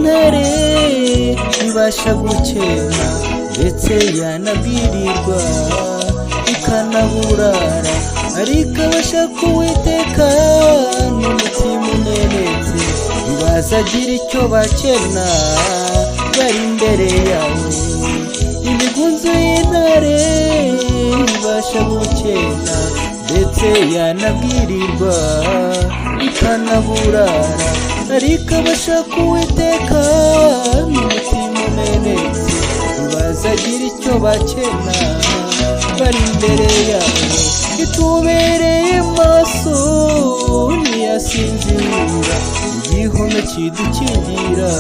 y'intare ibasha gukena ndetse yanabwirirwa ikanaburara, ariko abashaka Uwiteka n'umutima umenetse ntibazagira icyo bakena bari imbere yawe. Imigunzu y'intare ibasha gukena ndetse yanabwirirwa ikanaburara, ariko abashaka Uwiteka n'umutima umenetse ntibazagira icyo bakena bari imbere yawe. Itubereye maso ntiyasinzira, igihome kidukingira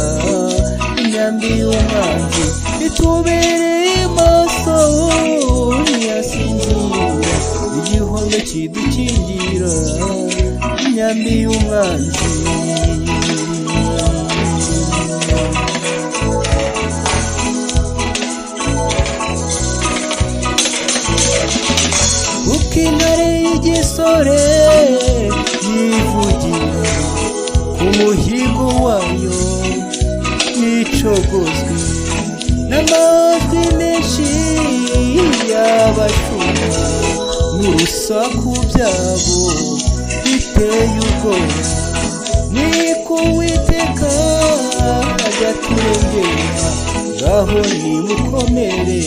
imyambi y'umwanzi. Itubereye maso ntiyasinzira, igihome kidukingira imyambi y'umwanzi. Kuko intare y'igisore yivugira ku muhigo wayo yicogozwe n'amajwi menshi y'abashumba n'urusaku byabo biteye ubwoba, niko Uwiteka ajya turengera. Ngaho nimukomere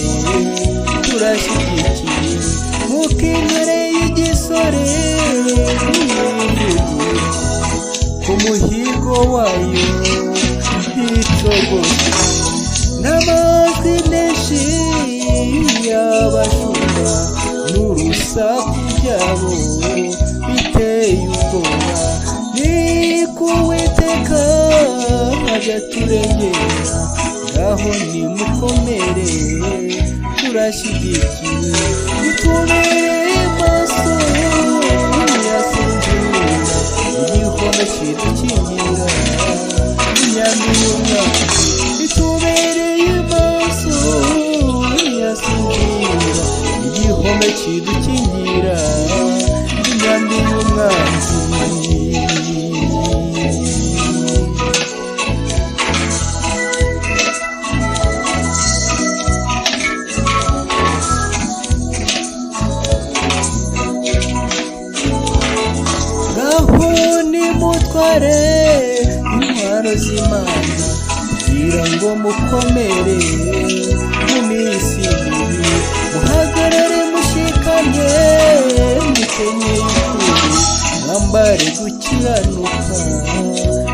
turashyigikiye, kuko intare y'igisore yivugira ku muhigo wayo yicogozwe n'amajwi menshi y'abashumba n'urusaku byabo biteye ubwoba, niko Uwiteka ajya turengera. Ngaho nimukomere turashyigikiye, itubereye maso ntiyasinzira, igihome kidukingira imyambi y'umwanzi. Itubereye maso ntiyasinzira, igihome kidukingira imyambi y'umwanzi. Ngaho nimutware intwaro z'Imana kugira ngo mukomere mu minsi mibi, muhagarare mushikamye mukenyeye ukuri, mwambare gukiranuka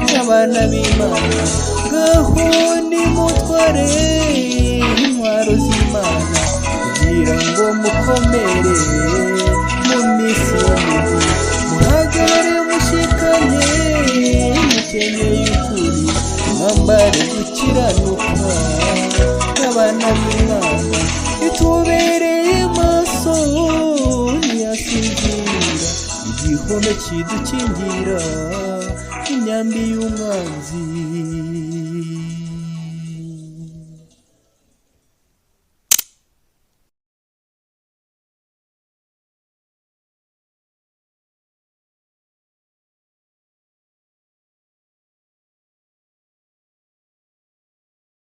nk'abana b'Imana. Ngaho nimutware intwaro z'Imana kugira ngo mukomere mu minsi mibi, muhagarare mushikamye mukenyeye ukuri, mwambare gukiranuka nk'abana b'Imana. Itubereye maso ntiyasinzira, igihome kidukingira imyambi y'umwanzi.